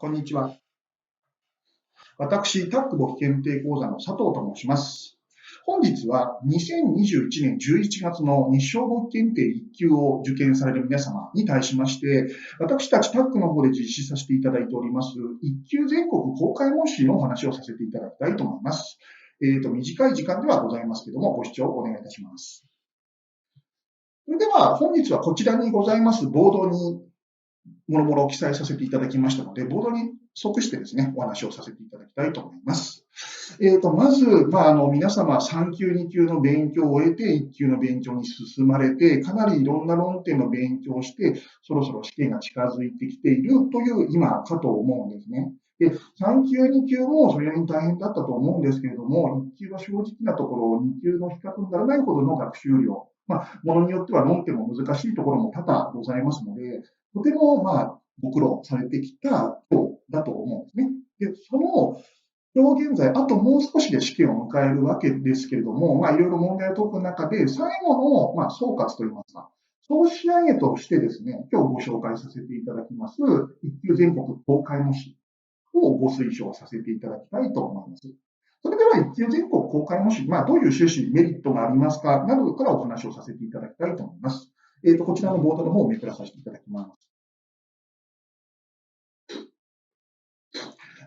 こんにちは。私、タック簿記検定講座の佐藤と申します。本日は2021年11月の日商簿記検定1級を受験される皆様に対しまして、私たちタックの方で実施させていただいております1級全国公開模試のお話をさせていただきたいと思います。短い時間ではございますけども、ご視聴お願いいたします。それでは本日はこちらにございますボードにもろもろ記載させていただきましたので、ボードに即してですね、お話をさせていただきたいと思います。まず、皆様3級、2級の勉強を終えて1級の勉強に進まれて、かなりいろんな論点の勉強をして、そろそろ試験が近づいてきているという今かと思うんですね。で、3級、2級もそれなりに大変だったと思うんですけれども、1級は正直なところ、2級の比較にならないほどの学習量、ものによっては論点も難しいところも多々ございますので、とても、ご苦労されてきた今日だと思うんですね。で、その今日現在、あともう少しで試験を迎えるわけですけれども、いろいろ問題を解く中で、最後の、総括といいますか、総仕上げとしてですね、今日ご紹介させていただきます、一級全国公開模試をご推奨させていただきたいと思います。それでは一級全国公開模試、どういう趣旨、メリットがありますかなどからお話をさせていただきたいと思います。こちらのボードの方をめくらさせていただきます。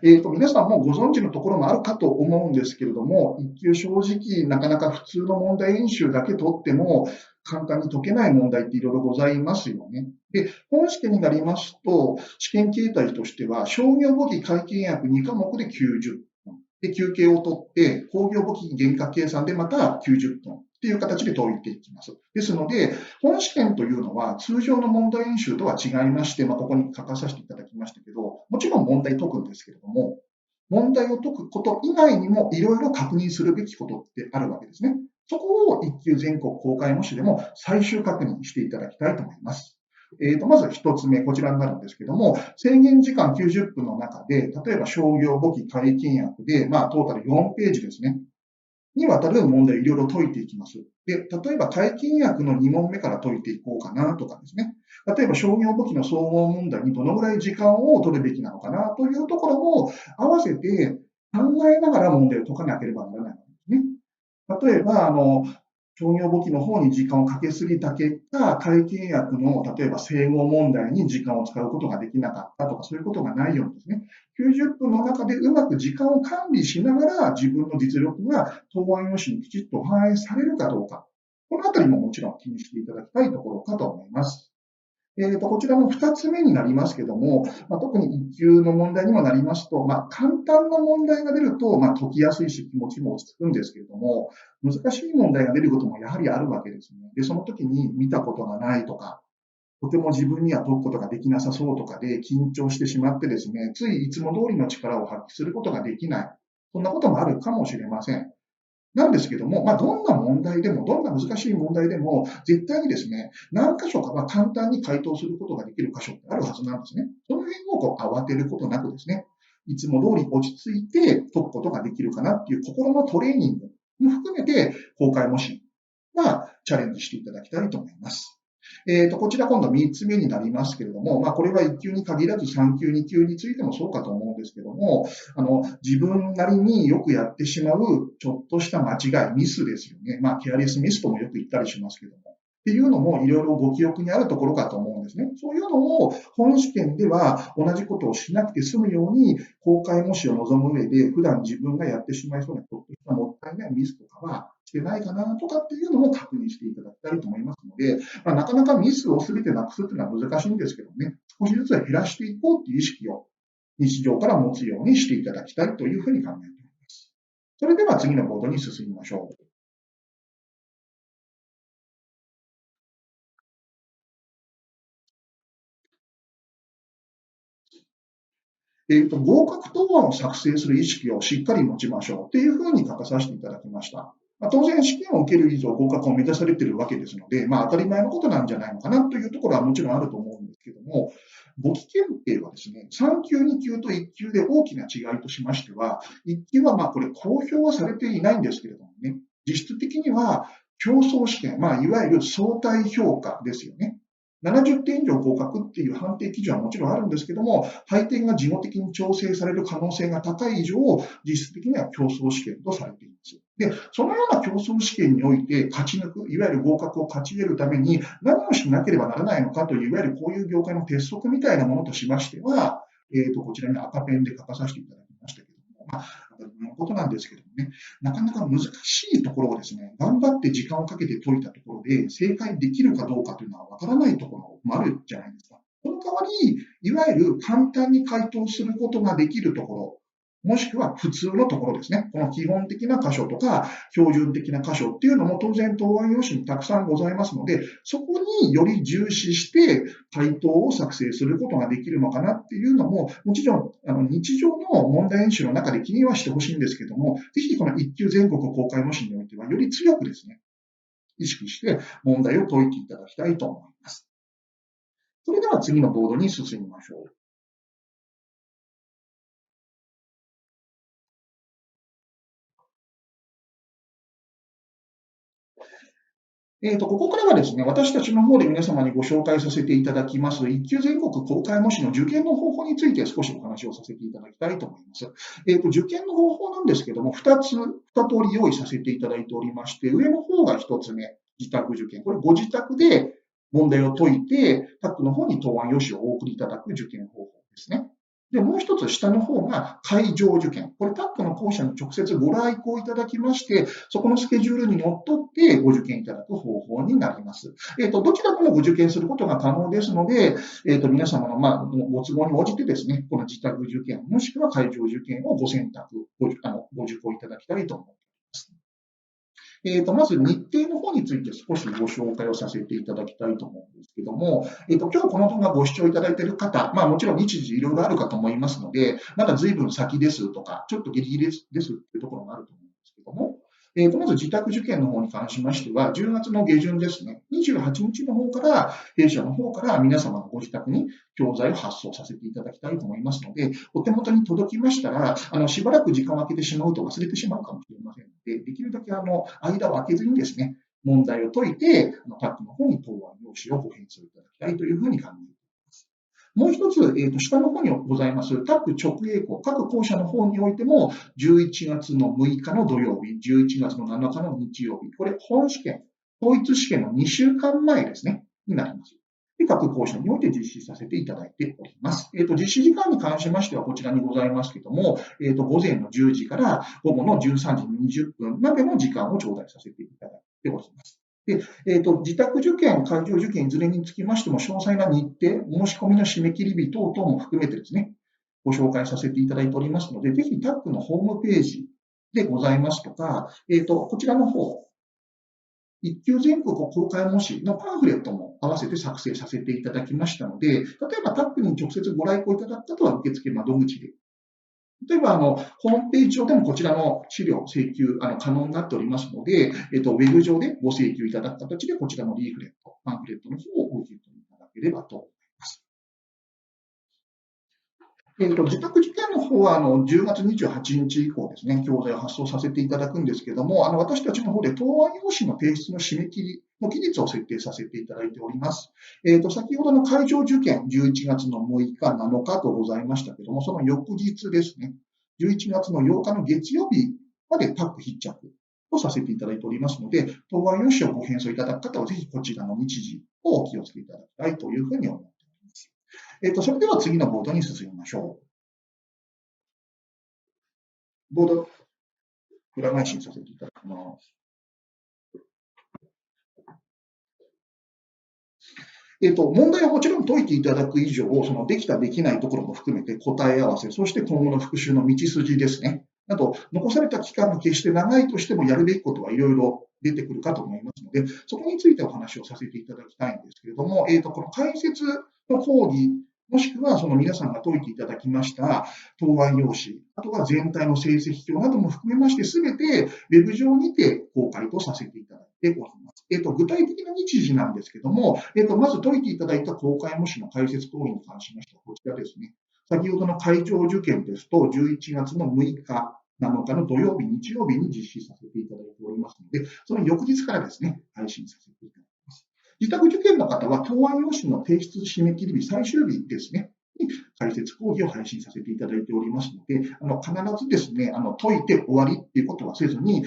皆さんもご存知のところもあるかと思うんですけれども、一級正直、なかなか普通の問題演習だけ取っても、簡単に解けない問題っていろいろございますよね。で、本試験になりますと、試験形態としては、商業簿記会計約2科目で90分。で、休憩を取って、工業簿記原価計算でまた90分っていう形で解いていきます。ですので、本試験というのは通常の問題演習とは違いまして、ここに書かさせていただきましたけど、もちろん問題解くんですけれども、問題を解くこと以外にもいろいろ確認するべきことってあるわけですね。そこを一級全国公開模試でも最終確認していただきたいと思います。まず一つ目、こちらになるんですけども、制限時間90分の中で、例えば商業簿記会計約で、トータル4ページですね。にわたる問題をいろいろ解いていきます。で、例えば会計約の2問目から解いていこうかなとかですね。例えば商業簿記の総合問題にどのぐらい時間を取るべきなのかなというところも合わせて考えながら問題を解かなければならないんですね。例えば、商業簿記の方に時間をかけすぎた結果、会計約の例えば整合問題に時間を使うことができなかったとか、そういうことがないようにですね、90分の中でうまく時間を管理しながら自分の実力が答案用紙にきちっと反映されるかどうか、このあたりももちろん気にしていただきたいところかと思います。こちらの2つ目になりますけども、特に1級の問題にもなりますと、簡単な問題が出ると、解きやすいし気持ちも落ち着くんですけれども、難しい問題が出ることもやはりあるわけですね。で、その時に見たことがないとか、とても自分には解くことができなさそうとかで緊張してしまってですね、ついいつも通りの力を発揮することができない。そんなこともあるかもしれません。なんですけども、どんな問題でも、どんな難しい問題でも、絶対にですね、何箇所かは簡単に回答することができる箇所ってあるはずなんですね。その辺を慌てることなくですね、いつも通り落ち着いて解くことができるかなっていう心のトレーニングも含めて、公開模試はチャレンジしていただきたいと思います。こちら今度3つ目になりますけれども、これは1級に限らず3級、2級についてもそうかと思うんですけども、自分なりによくやってしまうちょっとした間違い、ミスですよね。ケアレスミスともよく言ったりしますけども。っていうのもいろいろご記憶にあるところかと思うんですね。そういうのを本試験では同じことをしなくて済むように公開模試を望む上で普段自分がやってしまいそうなちょっとしたもったいないミスとかはしてないかなとかっていうのも確認していただきたいと思いますので、なかなかミスを全てなくすっていうのは難しいんですけどね、少しずつ減らしていこうっていう意識を日常から持つようにしていただきたいというふうに考えております。それでは次のボードに進みましょう。合格答案を作成する意識をしっかり持ちましょうっていうふうに書かさせていただきました。当然、試験を受ける以上合格を目指されているわけですので、当たり前のことなんじゃないのかなというところはもちろんあると思うんですけども、簿記検定はですね、3級、2級と1級で大きな違いとしましては、1級はこれ公表はされていないんですけれどもね、実質的には競争試験、いわゆる相対評価ですよね。70点以上合格っていう判定基準はもちろんあるんですけども、配点が事後的に調整される可能性が高い以上、実質的には競争試験とされています。で、そのような競争試験において勝ち抜く、いわゆる合格を勝ち得るために何をしなければならないのかという、いわゆるこういう業界の鉄則みたいなものとしましては、こちらに赤ペンで書かさせていただきましたけども、当たり前のことなんですけどもね、なかなか難しいところをですね、頑張って時間をかけて解いたところで、正解できるかどうかというのはわからないところもあるじゃないですか。その代わり、いわゆる簡単に回答することができるところ、もしくは普通のところですね。この基本的な箇所とか、標準的な箇所っていうのも当然答案用紙にたくさんございますので、そこにより重視して回答を作成することができるのかなっていうのも、もちろん日常の問題演習の中で気にはしてほしいんですけども、ぜひこの一級全国公開模試においては、より強くですね、意識して問題を解いていただきたいと思います。それでは次のボードに進みましょう。ここからはですね、私たちの方で皆様にご紹介させていただきます、一級全国公開模試の受験の方法について少しお話をさせていただきたいと思います。受験の方法なんですけども、2通り用意させていただいておりまして、上の方が1つ目、自宅受験。これご自宅で問題を解いて、タックの方に答案用紙をお送りいただく受験方法ですね。で、もう一つ下の方が会場受験。これタックの校舎に直接ご来校いただきまして、そこのスケジュールにのっとってご受験いただく方法になります。どちらともご受験することが可能ですので、皆様の、ご都合に応じてですね、この自宅受験、もしくは会場受験をご選択、ご受講いただきたいと思います。まず日程の方について少しご紹介をさせていただきたいと思うんですけども、今日この動画ご視聴いただいている方、もちろん日時いろいろあるかと思いますので、まだ随分先ですとか、ちょっとギリギリですっていうところもあると思うんですけども、まず自宅受験の方に関しましては、10月の下旬ですね、28日の方から、弊社の方から皆様のご自宅に教材を発送させていただきたいと思いますので、お手元に届きましたら、しばらく時間を空けてしまうと忘れてしまうかもしれませんので、できるだけ間を空けずにですね、問題を解いて、タックの方に答案用紙をご返送いただきたいというふうに考えています。もう一つ、下の方にございます、タック直営校、各校舎の方においても、11月の6日の土曜日、11月の7日の日曜日、これ本試験、統一試験の2週間前ですね、になります。で、各校舎において実施させていただいております。実施時間に関しましてはこちらにございますけども、午前の10時から午後の13時20分までの時間を頂戴させていただいております。で、自宅受験、会場受験いずれにつきましても、詳細な日程、申し込みの締め切り日等々も含めてですね、ご紹介させていただいておりますので、ぜひタックのホームページでございますとか、こちらの方、一級全国公開模試のパンフレットも合わせて作成させていただきましたので、例えばタックに直接ご来校いただく方は受付窓口で、例えばホームページ上でもこちらの資料請求可能になっておりますので、ウェブ上でご請求いただく形でこちらのリーフレット、パンフレットの方をご受け取りいただければと思います。自宅受験の方は10月28日以降ですね、教材を発送させていただくんですけども、私たちの方で答案用紙の提出の締め切りの期日を設定させていただいております。先ほどの会場受験、11月の6日、7日とございましたけども、その翌日ですね、11月の8日の月曜日までタック必着をさせていただいておりますので、答案用紙をご返送いただく方は、ぜひこちらの日時をお気をつけいただきたいというふうに思っております。それでは次のボードに進みましょう。ボード、裏返しさせていただきます。問題はもちろん解いていただく以上、そのできたできないところも含めて答え合わせ、そして今後の復習の道筋ですね。あと、残された期間が決して長いとしてもやるべきことはいろいろ出てくるかと思いますので、そこについてお話をさせていただきたいんですけれども、この解説の講義、もしくはその皆さんが解いていただきました答案用紙、あとは全体の成績表なども含めまして、すべてウェブ上にて公開とさせていただいております。具体的な日時なんですけども、まず解いていただいた公開模試の解説講義に関しましては、こちらですね。先ほどの会場受験ですと、11月の6日、7日の土曜日、日曜日に実施させていただいておりますので、その翌日からですね、配信させていただきます。自宅受験の方は、答案用紙の提出締め切り日、最終日ですね、に解説講義を配信させていただいておりますので、必ずですね、解いて終わりっていうことはせずに、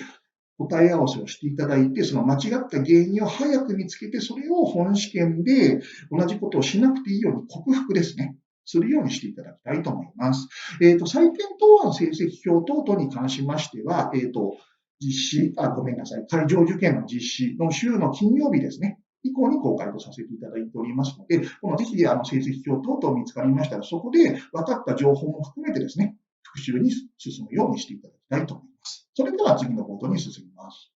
答え合わせをしていただいて、その間違った原因を早く見つけて、それを本試験で同じことをしなくていいように克服ですね。するようにしていただきたいと思います。採点答案成績表等々に関しましては、会場受験の実施の週の金曜日ですね。以降に公開とさせていただいておりますので、ぜひ成績表等々見つかりましたら、そこで分かった情報も含めてですね、復習に進むようにしていただきたいと思います。それでは次のボードに進みます。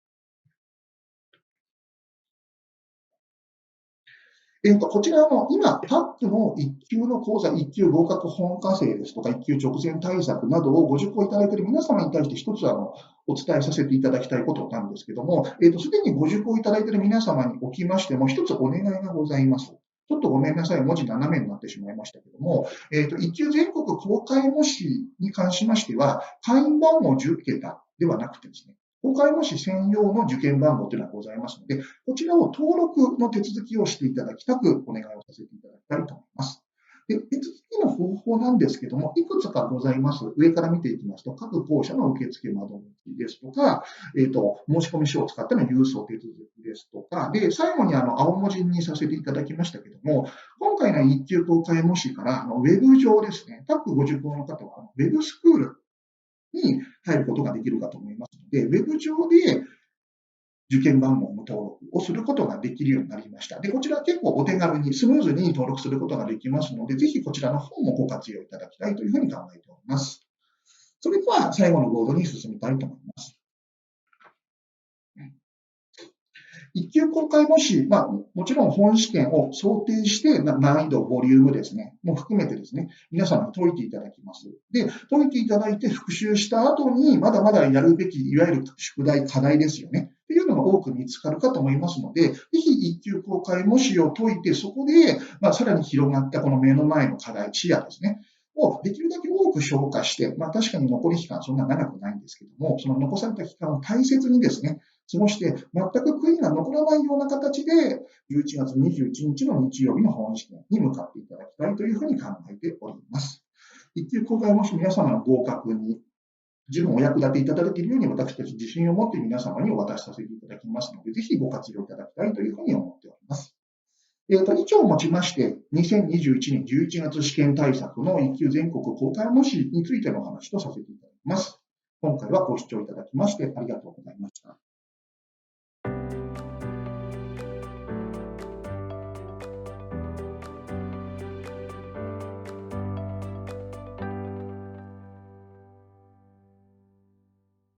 こちら今、タックの1級の講座、1級合格本科生ですとか、1級直前対策などをご受講いただいている皆様に対して一つお伝えさせていただきたいことなんですけども、すでにご受講いただいている皆様におきましても、一つお願いがございます。ちょっとごめんなさい、文字斜めになってしまいましたけども、1級全国公開模試に関しましては、会員番号10桁ではなくてですね、公開模試専用の受験番号というのがございますので、こちらを登録の手続きをしていただきたくお願いをさせていただきたいと思います。で、手続きの方法なんですけども、いくつかございます。上から見ていきますと、各校舎の受付窓口ですとか、申し込み書を使っての郵送手続きですとか、で、最後に青文字にさせていただきましたけども、今回の1級公開模試からウェブ上ですね、各ご受講の方はウェブスクールに入ることができるかと思いますので、ウェブ上で受験番号の登録をすることができるようになりました。で、こちら結構お手軽にスムーズに登録することができますので、ぜひこちらの方もご活用いただきたいというふうに考えております。それでは最後のボードに進みたいと思います。1級公開模試、もちろん本試験を想定して、難易度、ボリュームですね、も含めてですね、皆様に解いていただきます。で、解いていただいて復習した後に、まだまだやるべき、いわゆる宿題、課題ですよね。っていうのが多く見つかるかと思いますので、ぜひ1級公開模試を解いて、そこで、さらに広がったこの目の前の課題、視野ですね。をできるだけ多く消化して、確かに残り期間そんな長くないんですけども、その残された期間を大切にですね、過ごして、全く悔いが残らないような形で、11月21日の日曜日の本試験に向かっていただきたいというふうに考えております。1級公開模試皆様の合格に十分お役立ていただけるように私たち自信を持って皆様にお渡しさせていただきますので、ぜひご活用いただきたいというふうに思っております。以上をもちまして、2021年11月試験対策の1級全国公開模試についてのお話とさせていただきます。今回はご視聴いただきましてありがとうございました。